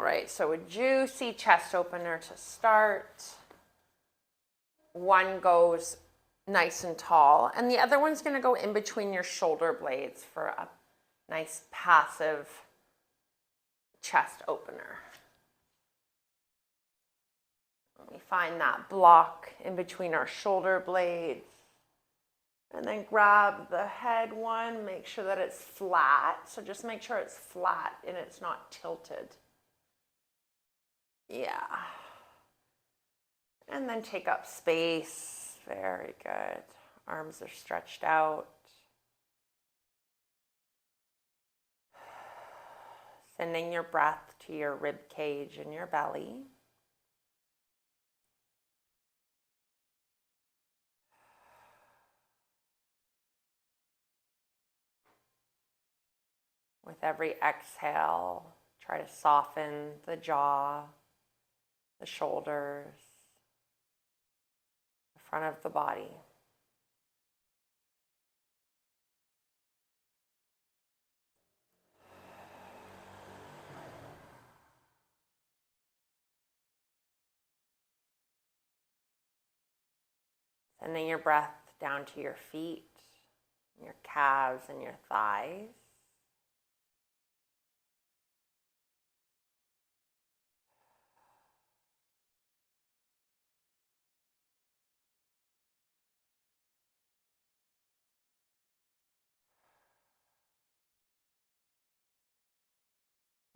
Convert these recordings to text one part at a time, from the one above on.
right, so a juicy chest opener to start. One goes nice and tall, and the other one's going to go in between your shoulder blades for a nice passive chest opener. Let me find that block in between our shoulder blades. And then grab the head one, make sure that it's flat. So just make sure it's flat and it's not tilted. Yeah. And then take up space. Very good. Arms are stretched out. Sending your breath to your rib cage and your belly. With every exhale, try to soften the jaw, the shoulders, the front of the body. Sending your breath down to your feet, your calves, and your thighs.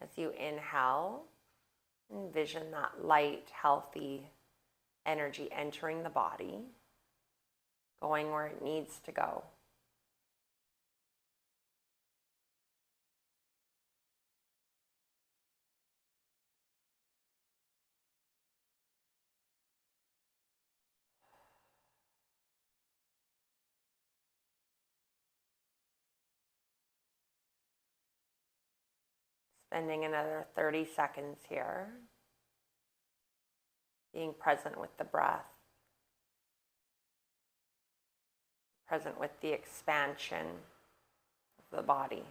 As you inhale, envision that light, healthy energy entering the body, going where it needs to go. Spending another 30 seconds here, being present with the breath, present with the expansion of the body.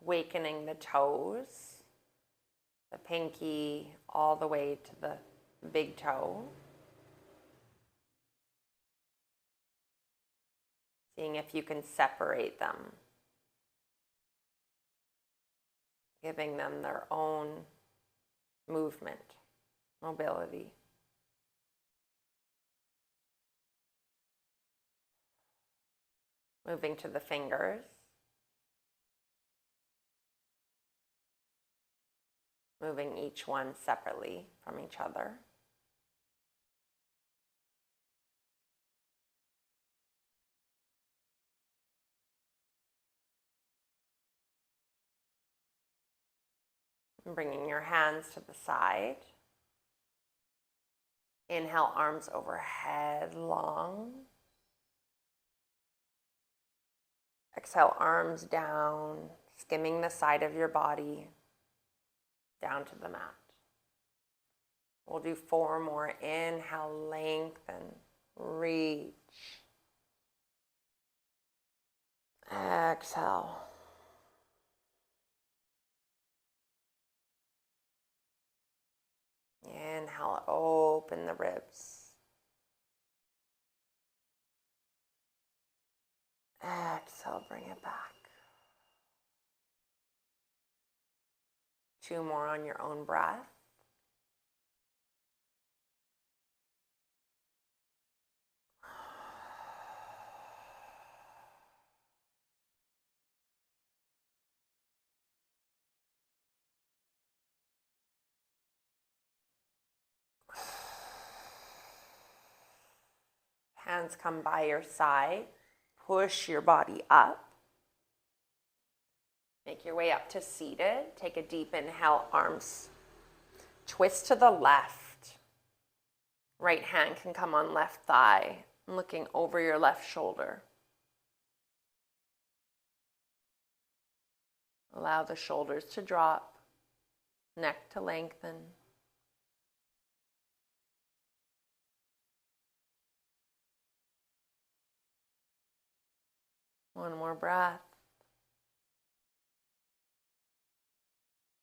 Awakening the toes, the pinky all the way to the big toe. Seeing if you can separate them. Giving them their own movement, mobility. Moving to the fingers. Moving each one separately from each other. And bringing your hands to the side. Inhale, arms overhead, long. Exhale, arms down, skimming the side of your body down to the mat. We'll do 4 more. Inhale, lengthen, reach. Exhale. Inhale, open the ribs. Exhale, bring it back. 2 more on your own breath. Hands come by your side. Push your body up. Make your way up to seated. Take a deep inhale, arms twist to the left. Right hand can come on left thigh, looking over your left shoulder. Allow the shoulders to drop, neck to lengthen. One more breath.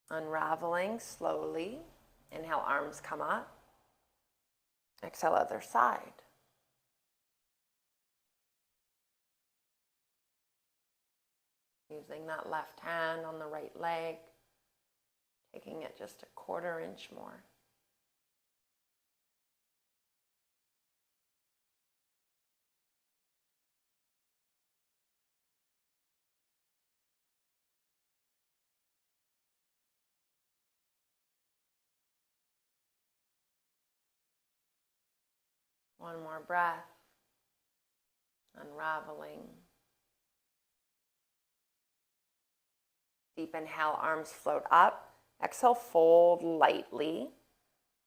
Unraveling slowly. Inhale, arms come up. Exhale, other side. Using that left hand on the right leg, taking it just a 1/4 inch more. One more breath. Unraveling. Deep inhale, arms float up. Exhale, fold lightly,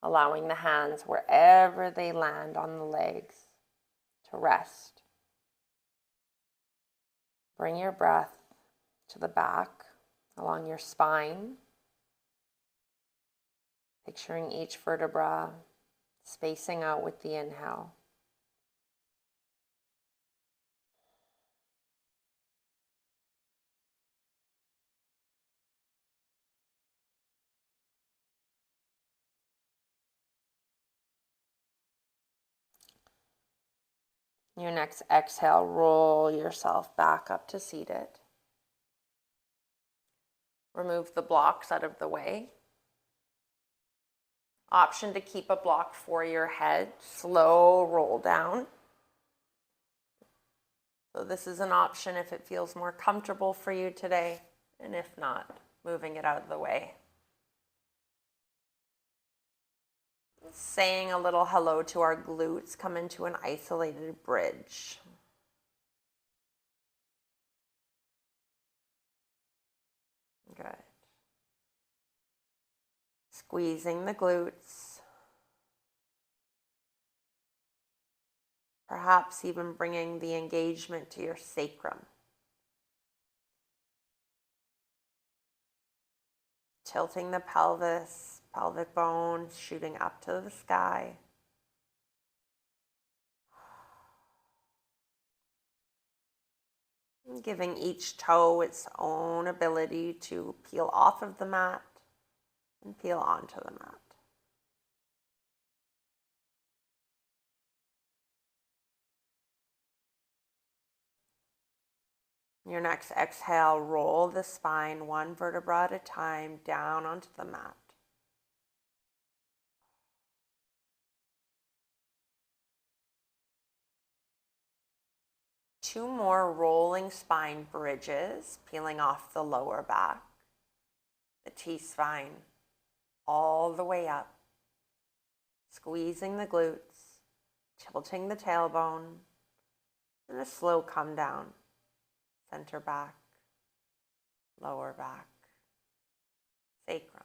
allowing the hands wherever they land on the legs to rest. Bring your breath to the back, along your spine, picturing each vertebra spacing out with the inhale. Your next exhale, roll yourself back up to seated. Remove the blocks out of the way. Option to keep a block for your head. Slow roll down. So this is an option if it feels more comfortable for you today, and if not, moving it out of the way. Saying a little hello to our glutes, come into an isolated bridge. Good. Squeezing the glutes. Perhaps even bringing the engagement to your sacrum. Tilting the pelvis, pelvic bones shooting up to the sky. Giving each toe its own ability to peel off of the mat and peel onto the mat. Your next exhale, roll the spine one vertebra at a time down onto the mat. Two more rolling spine bridges, peeling off the lower back, the T-spine, all the way up, squeezing the glutes, tilting the tailbone, and a slow come down, center back, lower back, sacrum.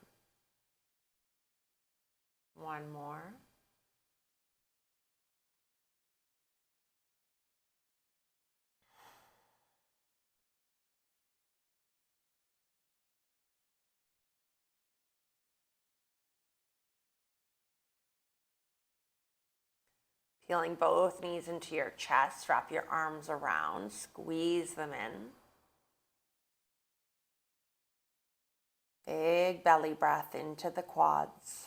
One more. Peeling both knees into your chest, wrap your arms around, squeeze them in. Big belly breath into the quads.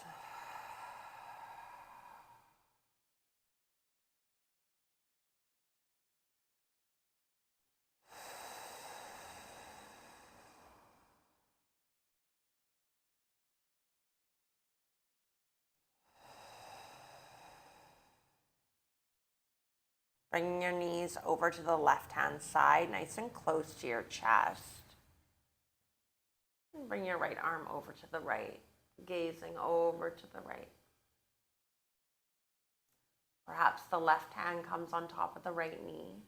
Bringing your knees over to the left-hand side, nice and close to your chest. And bring your right arm over to the right, gazing over to the right. Perhaps the left hand comes on top of the right knee.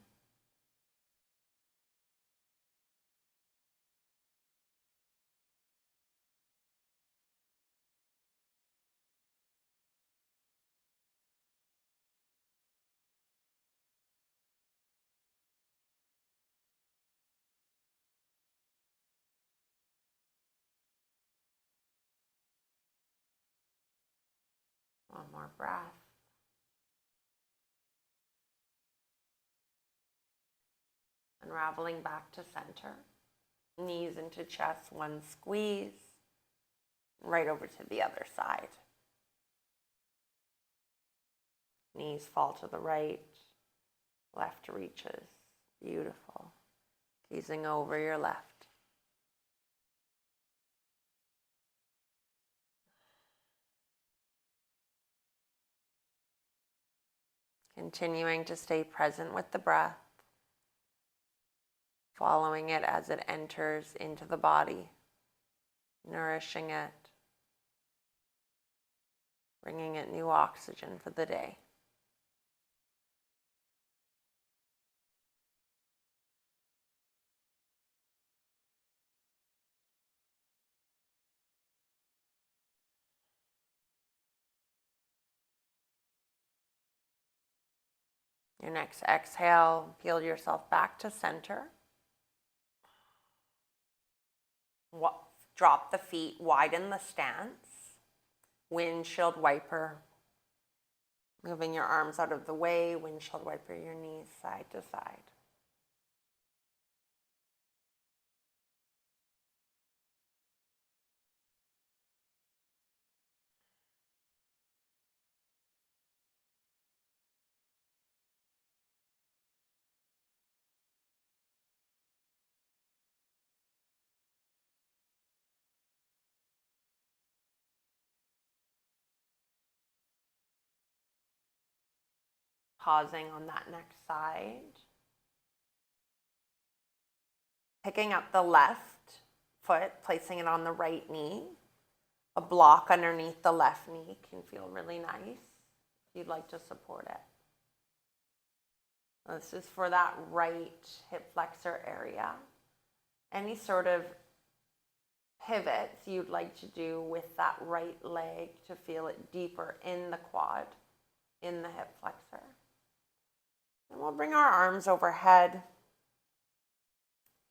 One more breath. Unraveling back to center. Knees into chest, one squeeze. Right over to the other side. Knees fall to the right. Left reaches. Beautiful. Gazing over your left. Continuing to stay present with the breath, following it as it enters into the body, nourishing it, bringing it new oxygen for the day. Your next exhale, peel yourself back to center. Drop the feet, widen the stance. Windshield wiper. Moving your arms out of the way, windshield wiper your knees side to side. Pausing on that next side. Picking up the left foot, placing it on the right knee. A block underneath the left knee can feel really nice if you'd like to support it. This is for that right hip flexor area. Any sort of pivots you'd like to do with that right leg to feel it deeper in the quad, in the hip flexor. And we'll bring our arms overhead,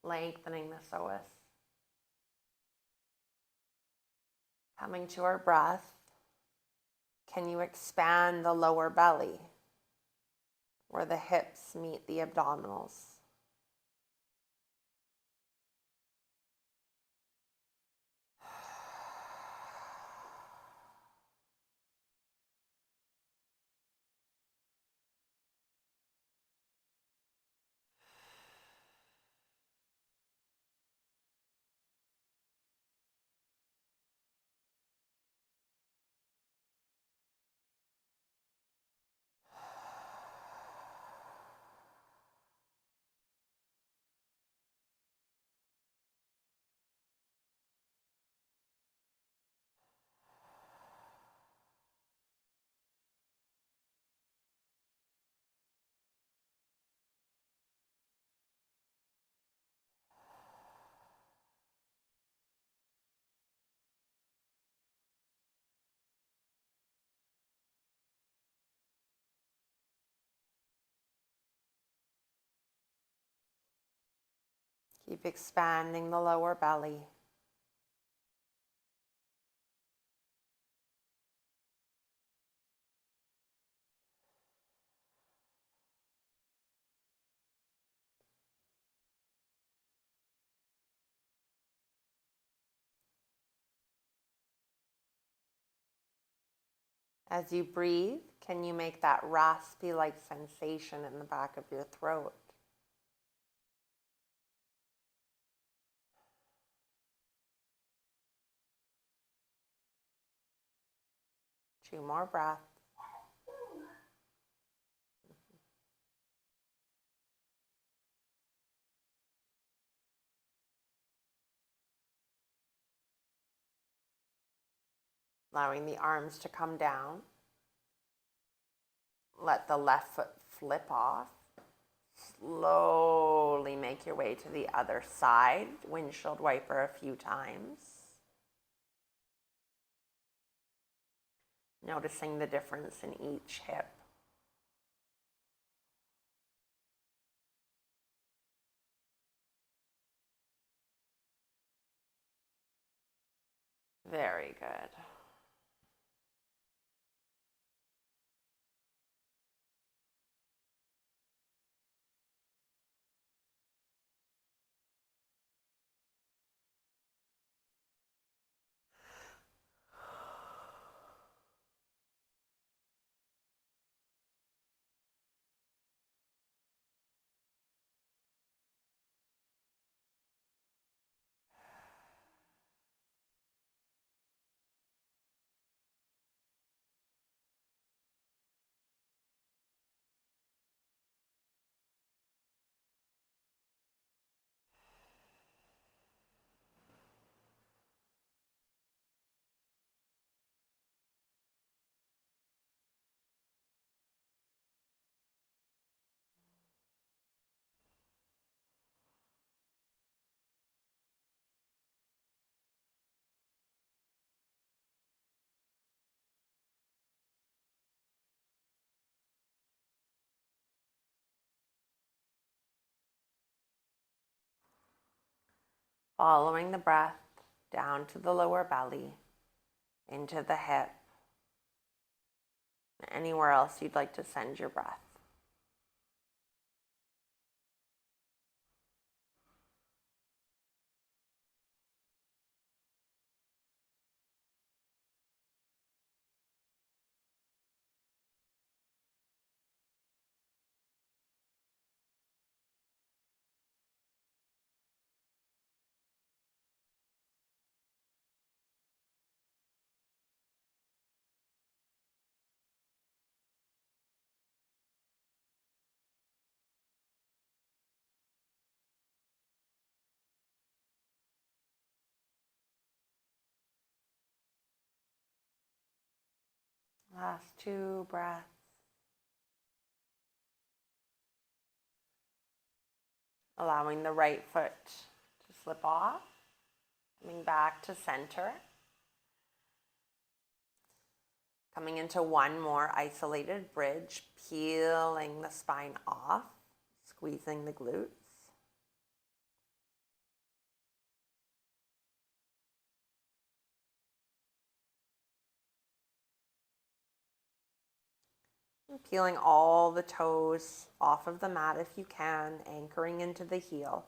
lengthening the psoas. Coming to our breath, can you expand the lower belly where the hips meet the abdominals? Keep expanding the lower belly. As you breathe, can you make that raspy-like sensation in the back of your throat? Two more breaths. Allowing the arms to come down. Let the left foot flip off. Slowly make your way to the other side. Windshield wiper a few times. Noticing the difference in each hip. Very good. Following the breath down to the lower belly, into the hip, and anywhere else you'd like to send your breath. Last 2 breaths. Allowing the right foot to slip off. Coming back to center. Coming into one more isolated bridge, peeling the spine off, squeezing the glutes. And peeling all the toes off of the mat if you can, anchoring into the heel.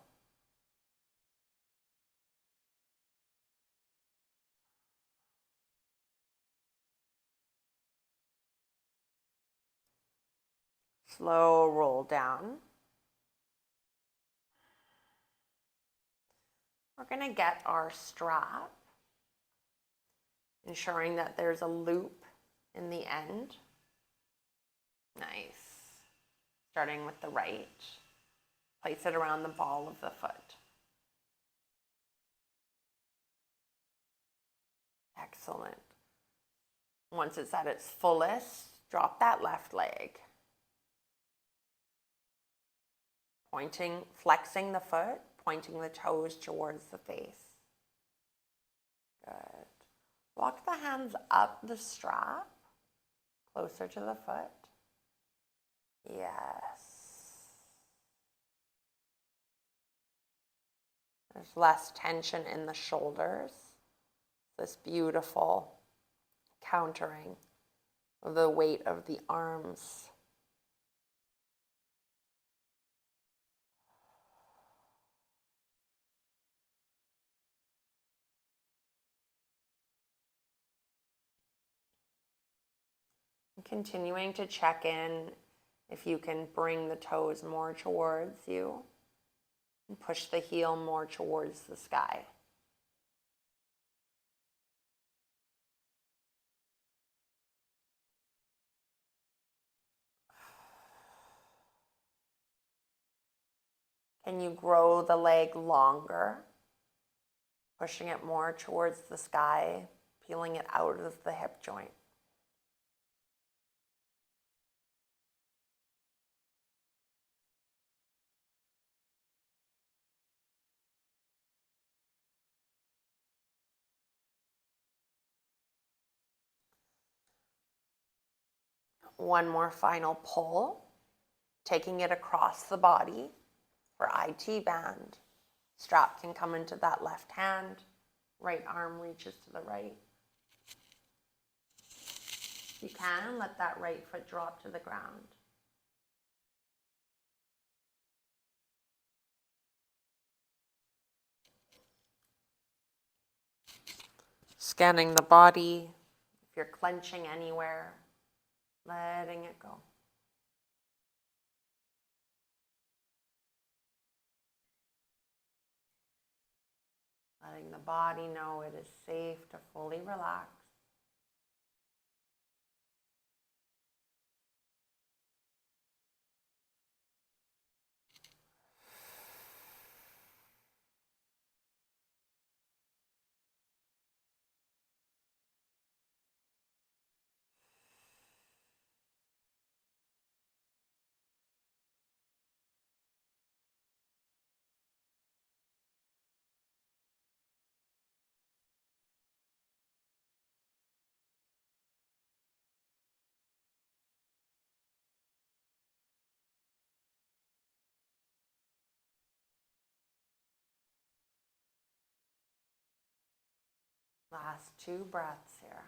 Slow roll down. We're going to get our strap, ensuring that there's a loop in the end. Nice. Starting with the right. Place it around the ball of the foot. Excellent. Once it's at its fullest, drop that left leg. Flexing the foot, pointing the toes towards the face. Good. Walk the hands up the strap, closer to the foot. Yes. There's less tension in the shoulders. This beautiful countering of the weight of the arms. Continuing to check in if you can bring the toes more towards you and push the heel more towards the sky. Can you grow the leg longer, pushing it more towards the sky, peeling it out of the hip joint? One more final pull, taking it across the body for IT band. Strap can come into that left hand, right arm reaches to the right. If you can, let that right foot drop to the ground. Scanning the body. If you're clenching anywhere, letting it go. Letting the body know it is safe to fully relax. Last 2 breaths here.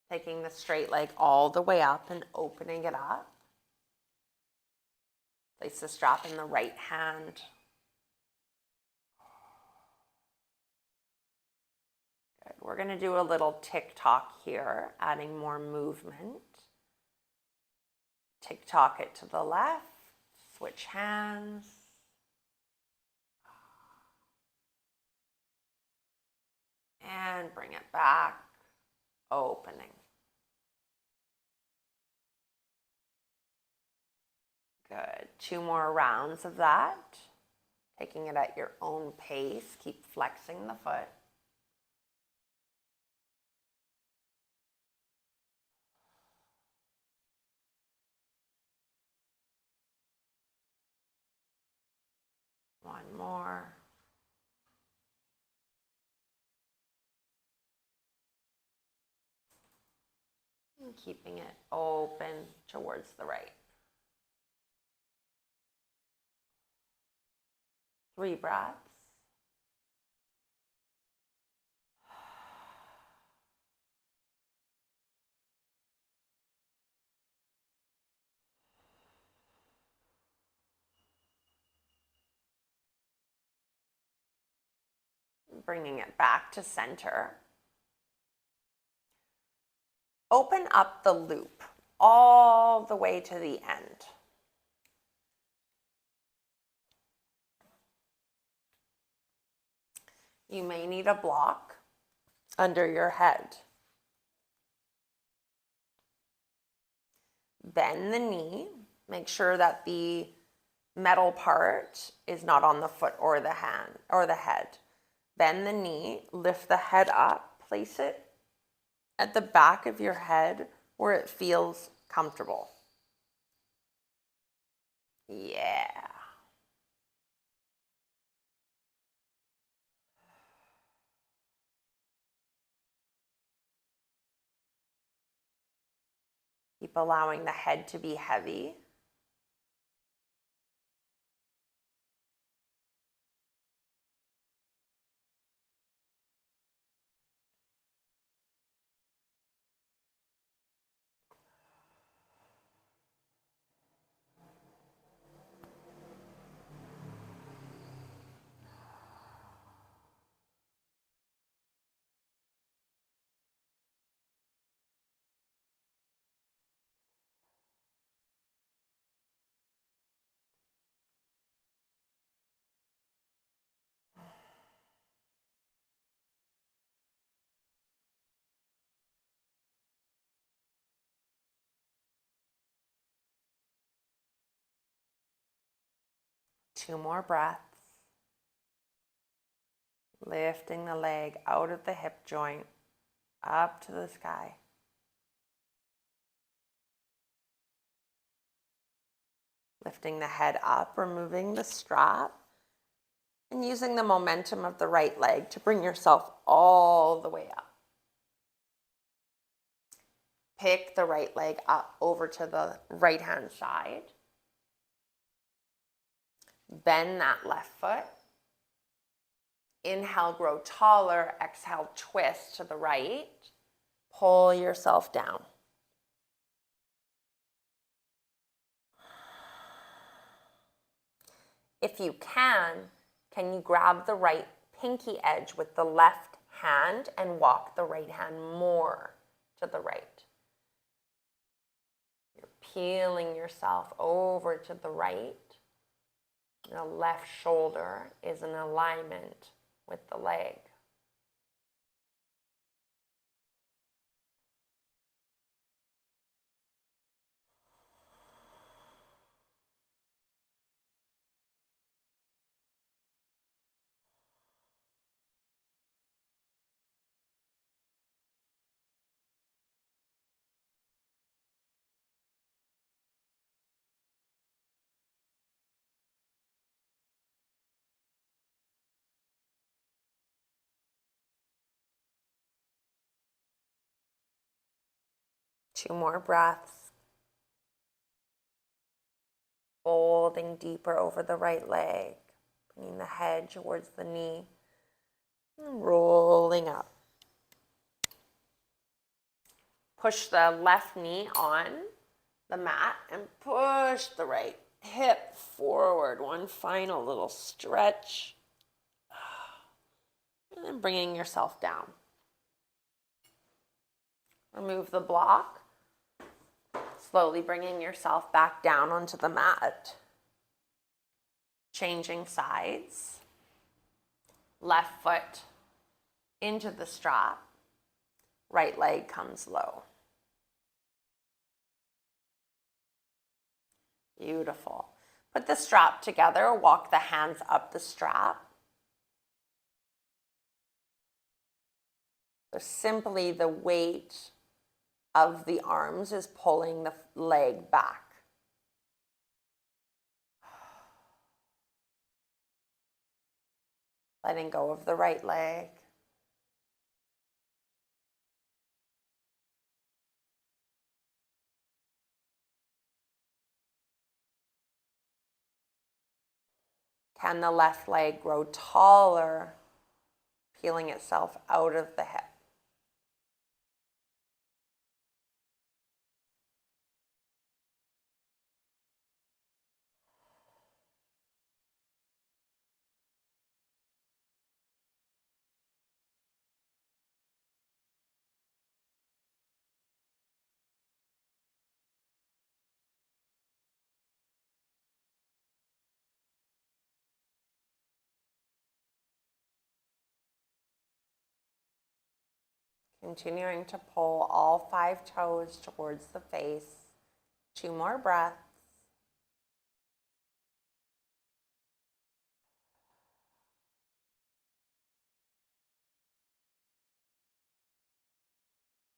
Taking the straight leg all the way up and opening it up. Place the strap in the right hand. Good. We're going to do a little tick-tock here, adding more movement. Tick-tock it to the left, switch hands. And bring it back, opening. Good. 2 more rounds of that. Taking it at your own pace. Keep flexing the foot. One more. And keeping it open towards the right. 3 breaths. Bringing it back to center. Open up the loop all the way to the end. You may need a block under your head. Bend the knee. Make sure that the metal part is not on the foot or the hand or the head. Bend the knee, lift the head up, place it at the back of your head where it feels comfortable. Yeah. Keep allowing the head to be heavy. Two more breaths. Lifting the leg out of the hip joint, up to the sky. Lifting the head up, removing the strap, and using the momentum of the right leg to bring yourself all the way up. Pick the right leg up over to the right hand side. Bend that left foot. Inhale, grow taller. Exhale, twist to the right. Pull yourself down. If you can you grab the right pinky edge with the left hand and walk the right hand more to the right? You're peeling yourself over to the right. The left shoulder is in alignment with the leg. 2 more breaths. Folding deeper over the right leg, bringing the head towards the knee, and rolling up. Push the left knee on the mat and push the right hip forward. One final little stretch. And then bringing yourself down. Remove the block. Slowly bringing yourself back down onto the mat. Changing sides. Left foot into the strap. Right leg comes low. Beautiful. Put the strap together. Walk the hands up the strap. So simply the weight of the arms is pulling the leg back. Letting go of the right leg. Can the left leg grow taller, peeling itself out of the hip? Continuing to pull all 5 toes towards the face. 2 more breaths.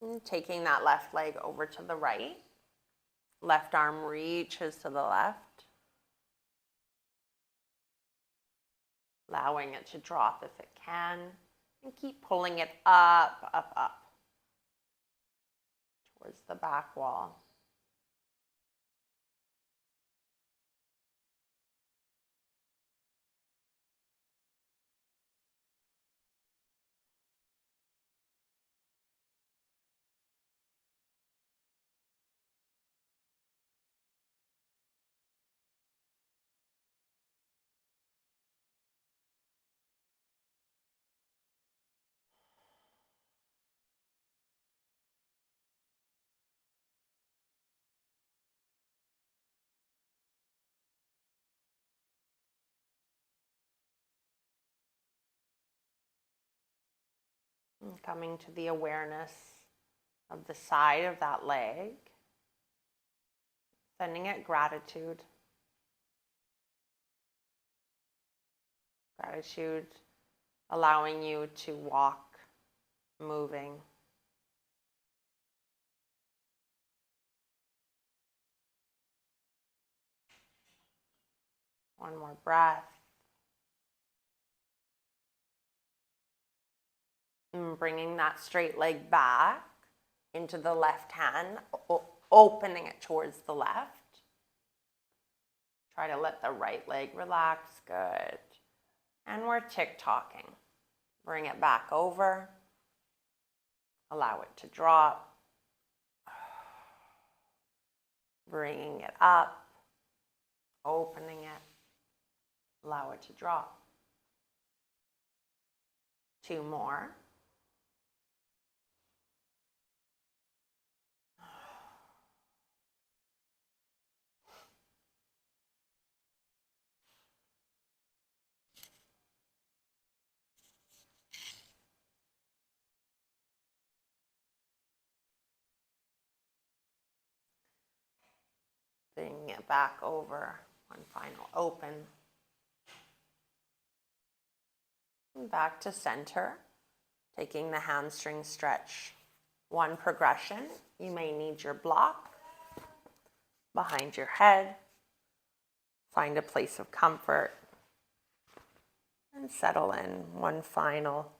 And taking that left leg over to the right. Left arm reaches to the left. Allowing it to drop if it can. And keep pulling it up, up, up. Towards the back wall. And coming to the awareness of the side of that leg. Sending it gratitude. Gratitude allowing you to walk, moving. One more breath. And bringing that straight leg back into the left hand, opening it towards the left. Try to let the right leg relax. Good. And we're tick-tocking. Bring it back over. Allow it to drop. Bringing it up. Opening it. Allow it to drop. 2 more. Bring it back over. One final open. And back to center. Taking the hamstring stretch. One progression. You may need your block behind your head. Find a place of comfort. And settle in. One final.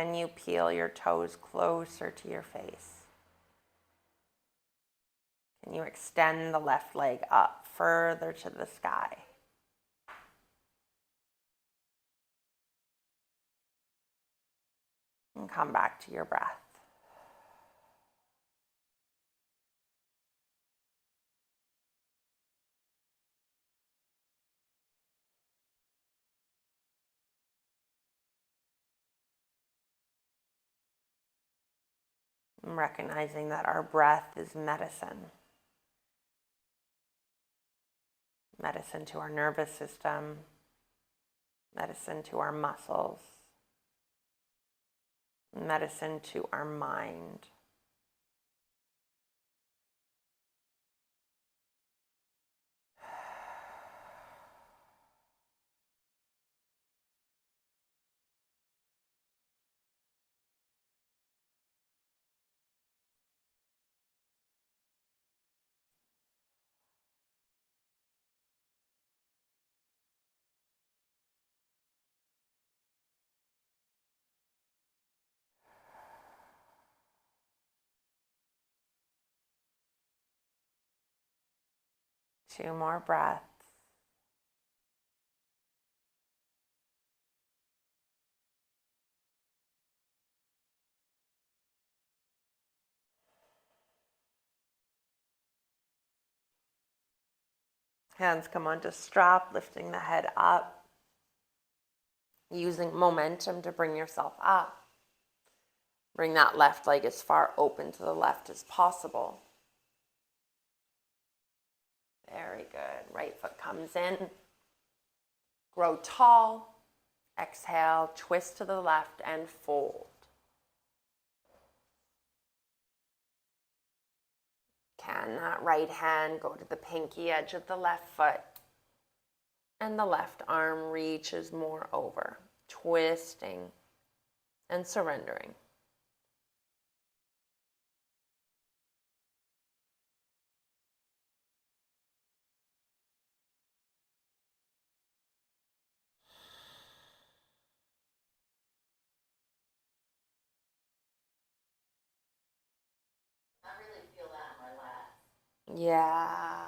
Can you peel your toes closer to your face? Can you extend the left leg up further to the sky? And come back to your breath. And recognizing that our breath is medicine. Medicine to our nervous system, medicine to our muscles, medicine to our mind. Two more breaths. Hands come onto strap, lifting the head up, using momentum to bring yourself up. Bring that left leg as far open to the left as possible. Very good. Right foot comes in. Grow tall. Exhale, twist to the left and fold. Can that right hand go to the pinky edge of the left foot? And the left arm reaches more over, twisting and surrendering. I really feel that in my lats. Yeah.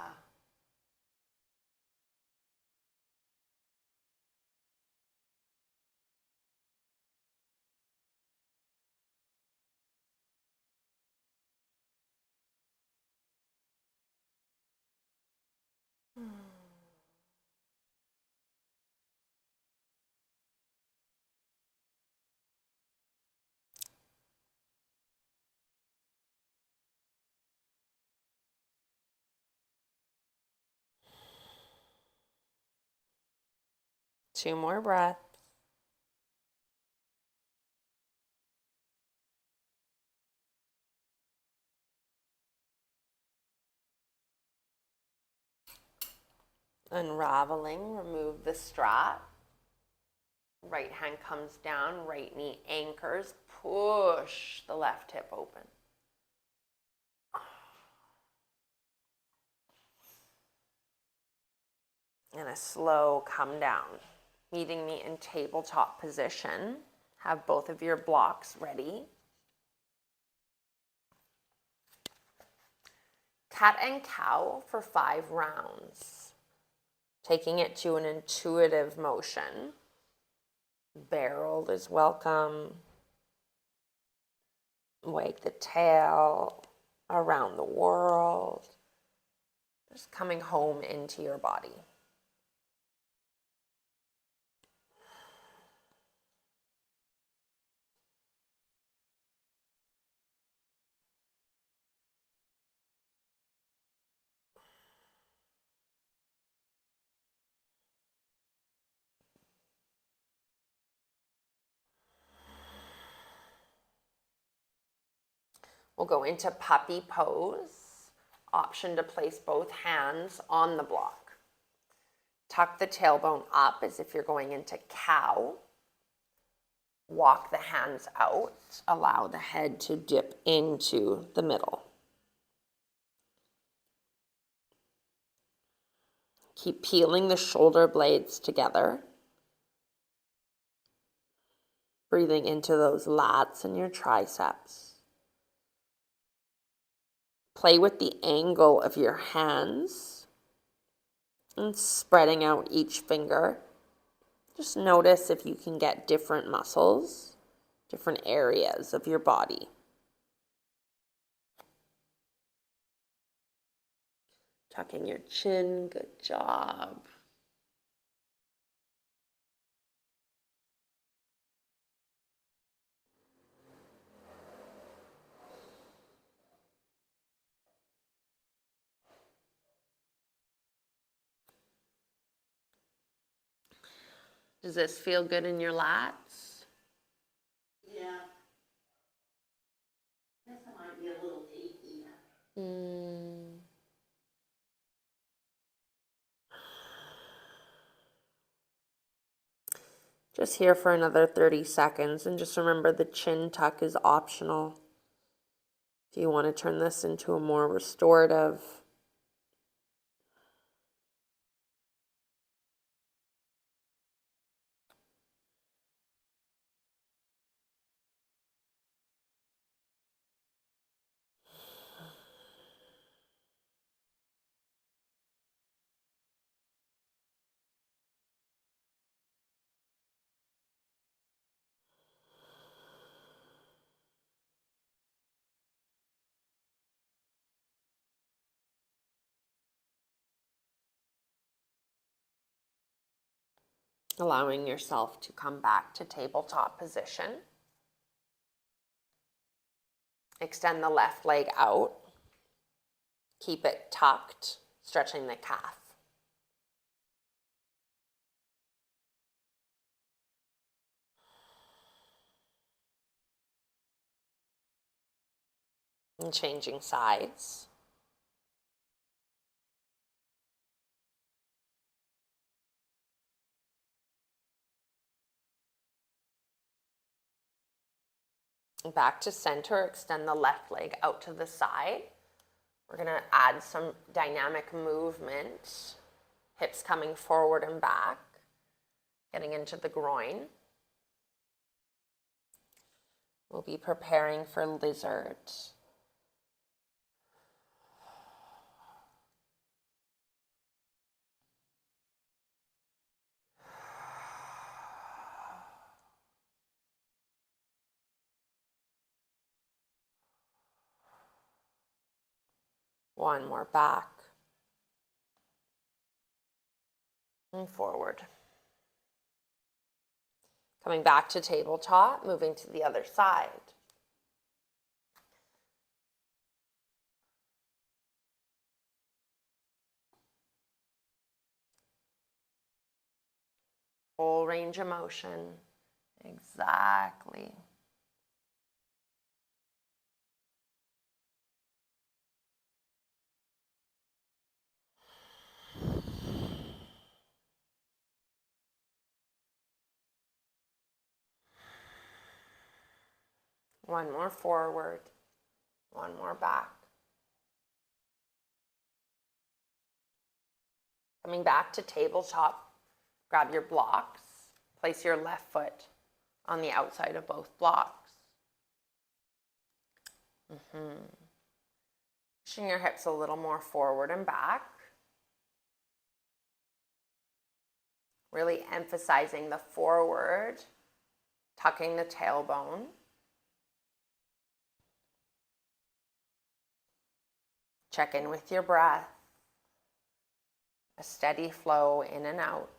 Two more breaths. Unraveling, remove the strap. Right hand comes down, right knee anchors. Push the left hip open. And a slow come down. Meeting me in tabletop position. Have both of your blocks ready. Cat and cow for 5 rounds. Taking it to an intuitive motion. Barrel is welcome. Wag the tail around the world. Just coming home into your body. We'll go into puppy pose. Option to place both hands on the block. Tuck the tailbone up as if you're going into cow. Walk the hands out. Allow the head to dip into the middle. Keep peeling the shoulder blades together. Breathing into those lats and your triceps. Play with the angle of your hands and spreading out each finger. Just notice if you can get different muscles, different areas of your body. Tucking your chin, good job. Does this feel good in your lats? Yeah. I guess I might be a little achy. Just here for another 30 seconds, and just remember the chin tuck is optional. If you want to turn this into a more restorative. Allowing yourself to come back to tabletop position. Extend the left leg out. Keep it tucked, stretching the calf. And changing sides. Back to center, extend the left leg out to the side. We're going to add some dynamic movement. Hips coming forward and back, getting into the groin. We'll be preparing for lizard. One more back and forward. Coming back to tabletop, moving to the other side. Full range of motion. Exactly. One more forward, one more back. Coming back to tabletop, grab your blocks, place your left foot on the outside of both blocks. Pushing your hips a little more forward and back. Really emphasizing the forward, tucking the tailbone. Check in with your breath. A steady flow in and out.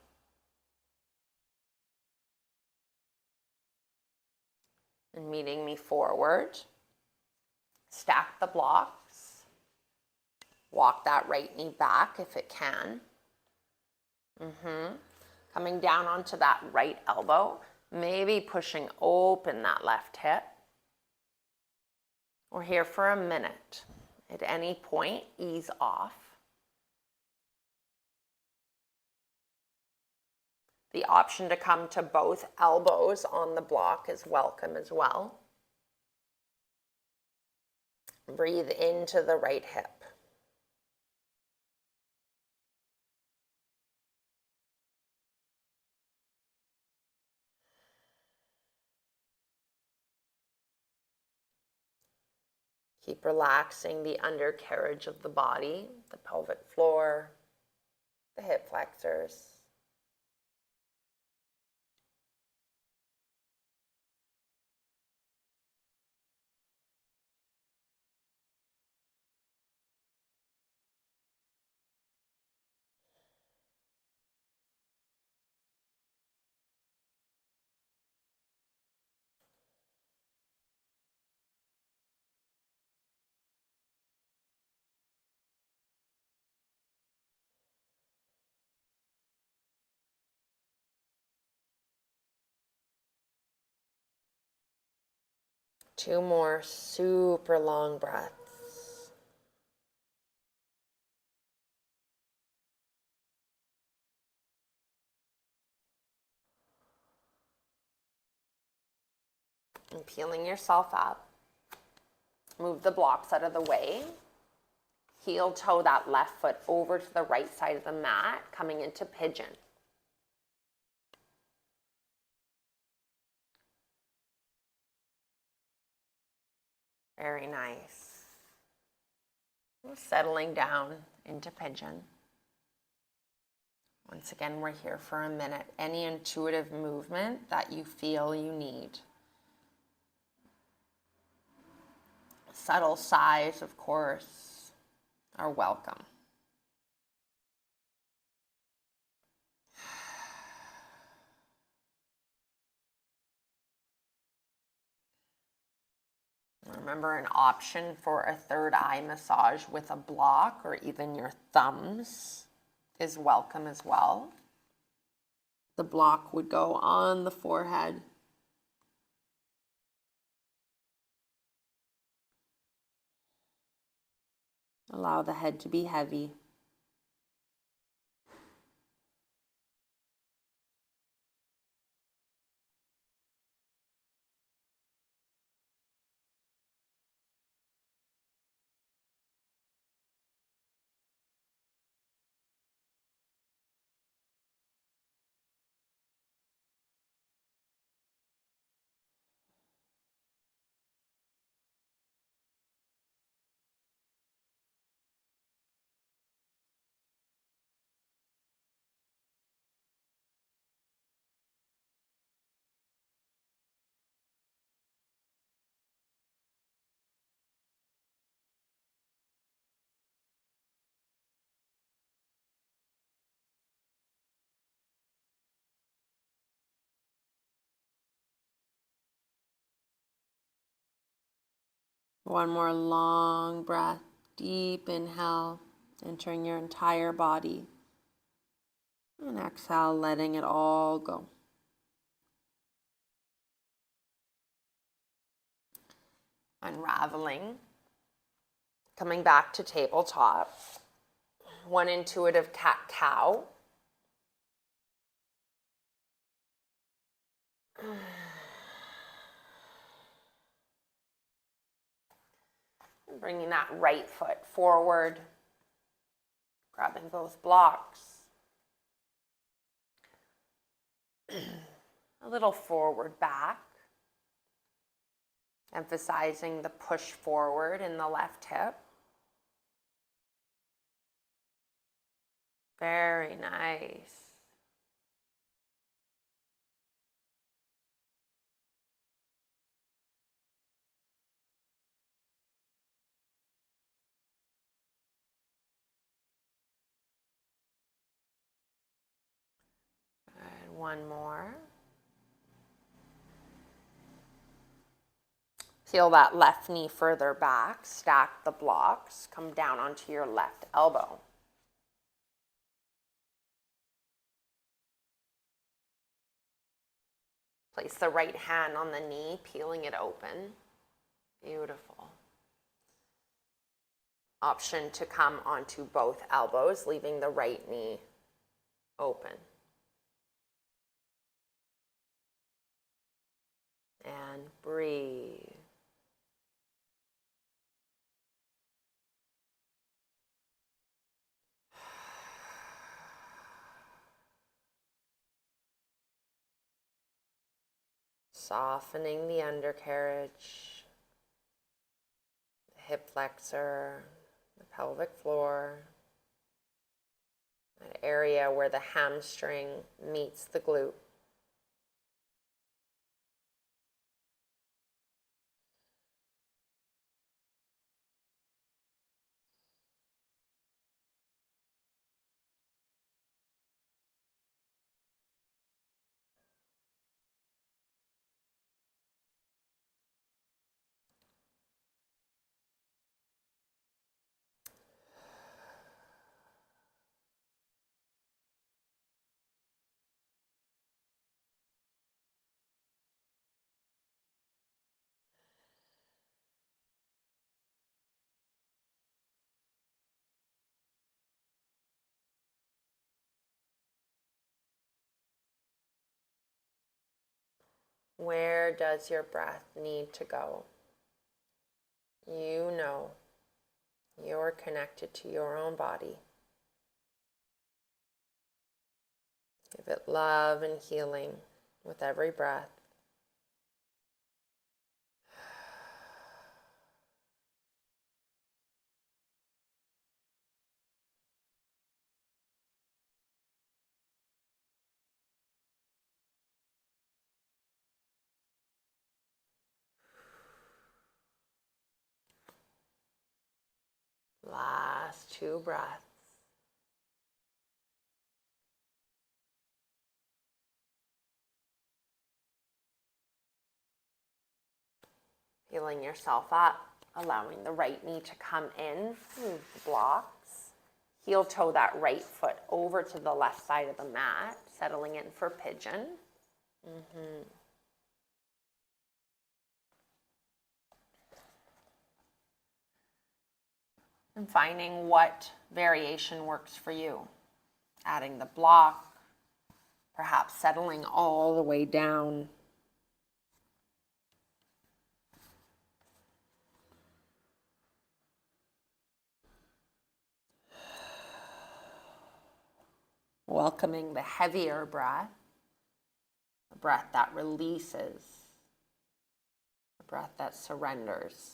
And meeting me forward. Stack the blocks. Walk that right knee back if it can. Coming down onto that right elbow. Maybe pushing open that left hip. We're here for a minute. At any point, ease off. The option to come to both elbows on the block is welcome as well. Breathe into the right hip. Keep relaxing the undercarriage of the body, the pelvic floor, the hip flexors. Two more super long breaths. And peeling yourself up. Move the blocks out of the way. Heel toe that left foot over to the right side of the mat, coming into pigeon. Very nice. Settling down into pigeon. Once again, we're here for a minute. Any intuitive movement that you feel you need. Subtle sighs, of course, are welcome. Remember, an option for a third eye massage with a block or even your thumbs is welcome as well. The block would go on the forehead. Allow the head to be heavy. One more long breath, deep inhale, entering your entire body. And exhale, letting it all go. Unraveling, coming back to tabletop. One intuitive cat-cow. Bringing that right foot forward, grabbing both blocks. A little forward back, emphasizing the push forward in the left hip. Very nice. And one more. Peel that left knee further back, stack the blocks, come down onto your left elbow. Place the right hand on the knee, peeling it open. Beautiful. Option to come onto both elbows, leaving the right knee open. And breathe. Softening the undercarriage, the hip flexor, the pelvic floor, that area where the hamstring meets the glute. Where does your breath need to go? You know. You're connected to your own body. Give it love and healing with every breath. Last 2 breaths. Feeling yourself up, allowing the right knee to come in, move the blocks. Heel toe that right foot over to the left side of the mat, settling in for pigeon. And finding what variation works for you. Adding the block, perhaps settling all the way down. Welcoming the heavier breath, the breath that releases, the breath that surrenders.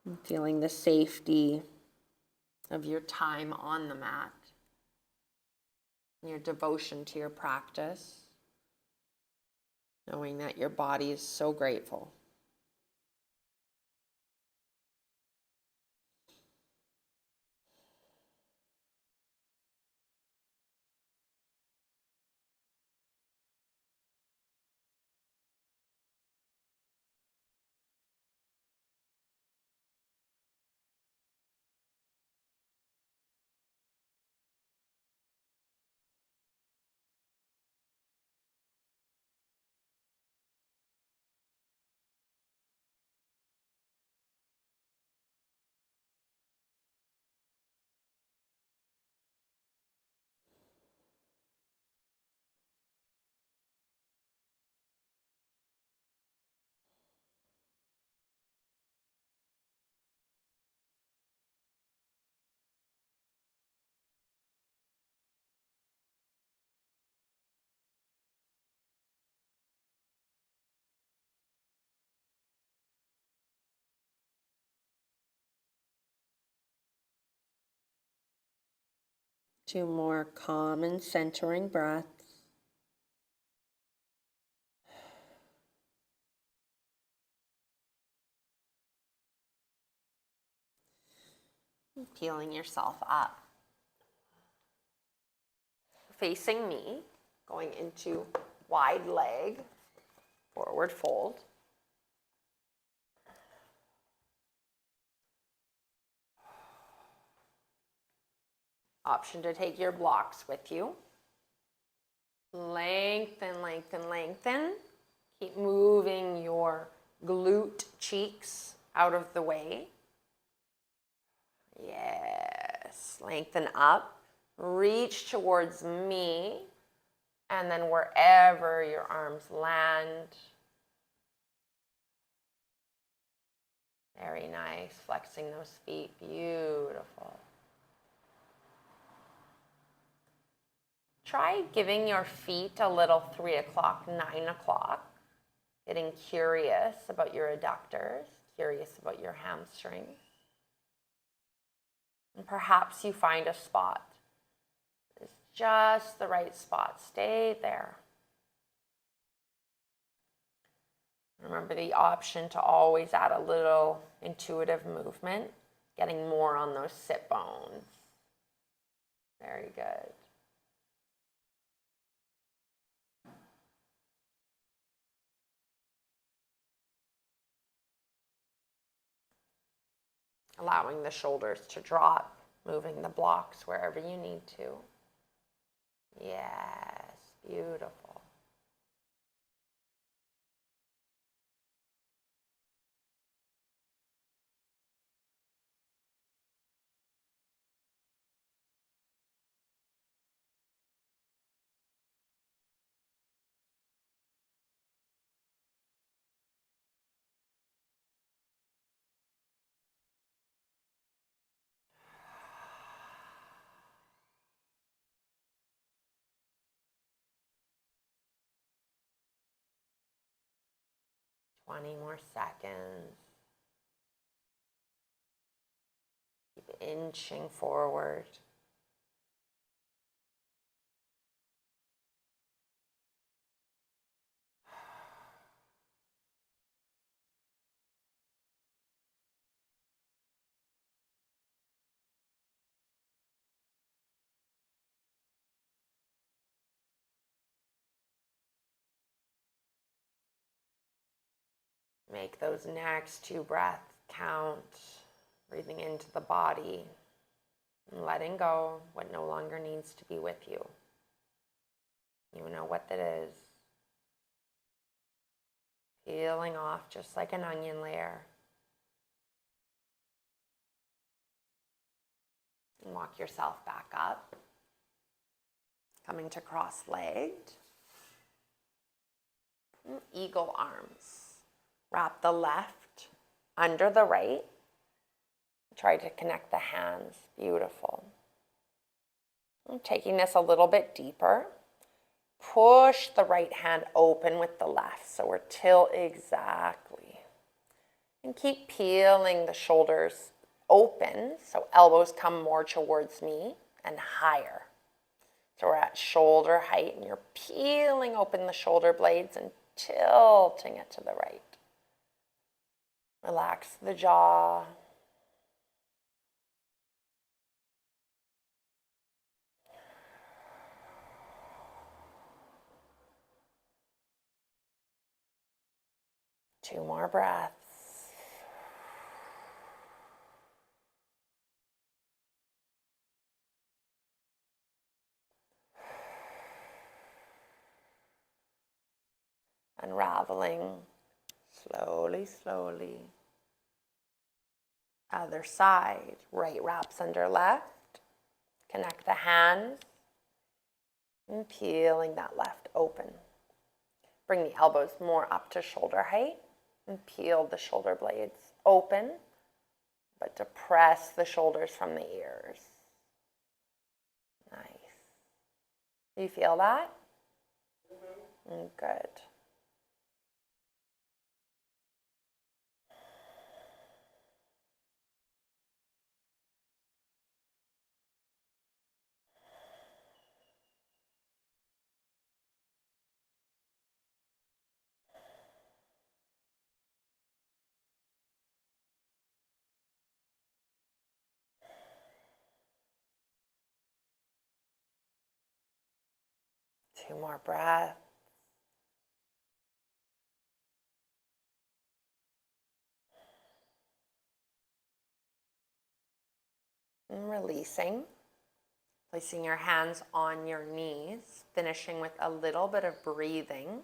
And feeling the safety of your time on the mat, your devotion to your practice, knowing that your body is so grateful. Two more calm and centering breaths. Peeling yourself up. Facing me, going into wide leg, forward fold. Option to take your blocks with you. Lengthen, lengthen, lengthen. Keep moving your glute cheeks out of the way. Yes, lengthen up. Reach towards me. And then wherever your arms land, Very nice. Flexing those feet. Beautiful. Try giving your feet a little 3 o'clock, 9 o'clock. Getting curious about your adductors, curious about your hamstrings. And perhaps you find a spot. It's just the right spot. Stay there. Remember the option to always add a little intuitive movement, getting more on those sit bones. Very good. Allowing the shoulders to drop, moving the blocks wherever you need to. Yes, beautiful. Twenty more seconds. Keep inching forward. Make those next 2 breaths count. Breathing into the body and letting go what no longer needs to be with you. You know what that is. Peeling off just like an onion layer. And walk yourself back up. Coming to cross-legged. Eagle arms. Wrap the left under the right. Try to connect the hands. Beautiful. And taking this a little bit deeper. Push the right hand open with the left. So we're tilt exactly. And keep peeling the shoulders open. So elbows come more towards me and higher. So we're at shoulder height and you're peeling open the shoulder blades and tilting it to the right. Relax the jaw. Two more breaths. Unraveling slowly, slowly. Other side, right wraps under left. Connect the hands and peeling that left open. Bring the elbows more up to shoulder height and peel the shoulder blades open, but depress the shoulders from the ears. Nice. Do you feel that? Mm-hmm. Good. Two more breaths. And releasing. Placing your hands on your knees, finishing with a little bit of breathing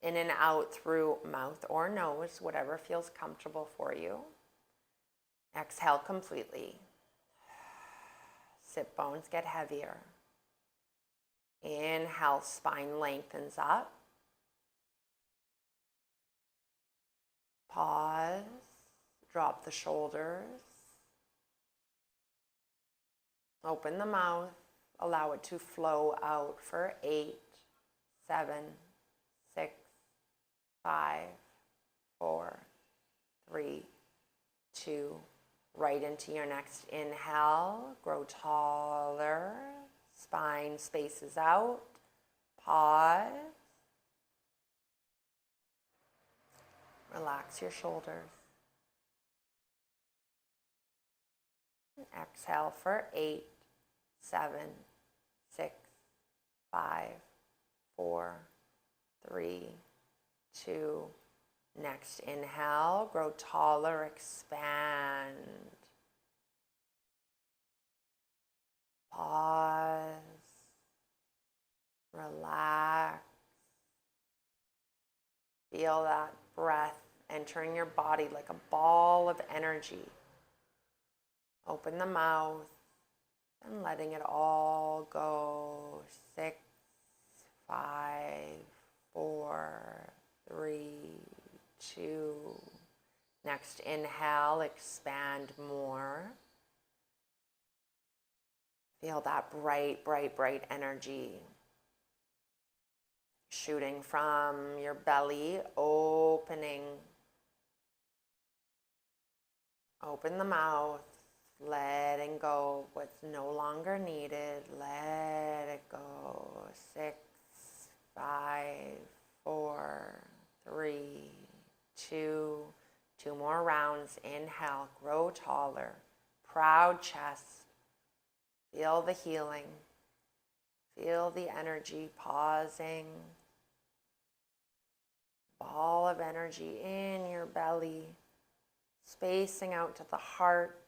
in and out through mouth or nose, whatever feels comfortable for you. Exhale completely. Sit bones get heavier. Inhale, spine lengthens up. Pause. Drop the shoulders. Open the mouth. Allow it to flow out for 8, 7, 6, 5, 4, 3, 2. Right into your next inhale. Grow taller. Spine spaces out. Pause. Relax your shoulders. Exhale for 8, 7, 6, 5, 4, 3, 2. Next inhale, grow taller, expand. Pause. Relax. Feel that breath entering your body like a ball of energy. Open the mouth and letting it all go. 6, 5, 4, 3, 2. Next inhale, expand more. Feel that bright, bright, bright energy shooting from your belly, opening. Open the mouth, letting go what's no longer needed. Let it go. 6, 5, 4, 3, 2. 2 more rounds. Inhale, grow taller. Proud chest. Feel the healing. Feel the energy pausing. Ball of energy in your belly, spacing out to the heart,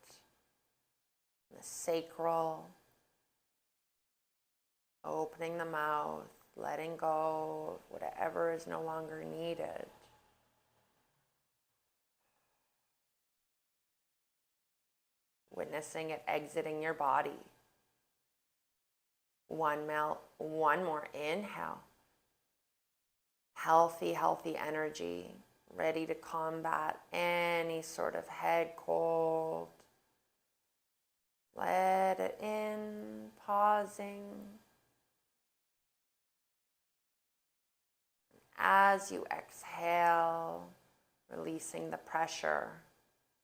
the sacral. Opening the mouth, letting go of whatever is no longer needed. Witnessing it exiting your body. One more inhale. Healthy, healthy energy, ready to combat any sort of head cold. Let it in, pausing. As you exhale, releasing the pressure,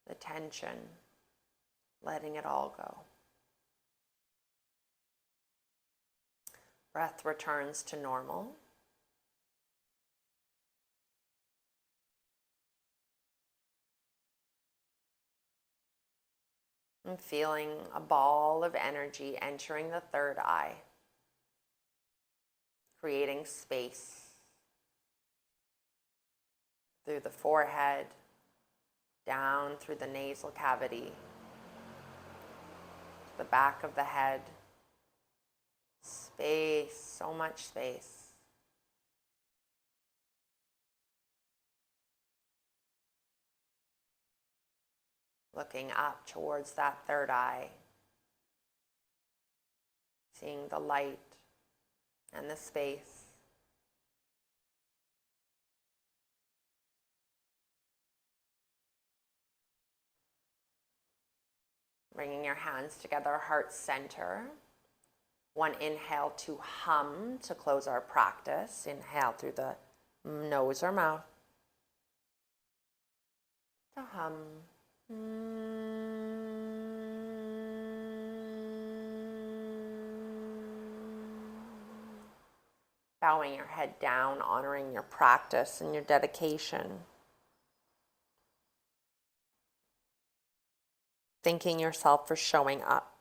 the tension, letting it all go. Breath returns to normal. I'm feeling a ball of energy entering the third eye, creating space through the forehead, down through the nasal cavity, the back of the head. Space, so much space. Looking up towards that third eye, seeing the light and the space. Bringing your hands together, heart center. One inhale to hum to close our practice. Inhale through the nose or mouth. To hum. Bowing your head down, honoring your practice and your dedication. Thanking yourself for showing up.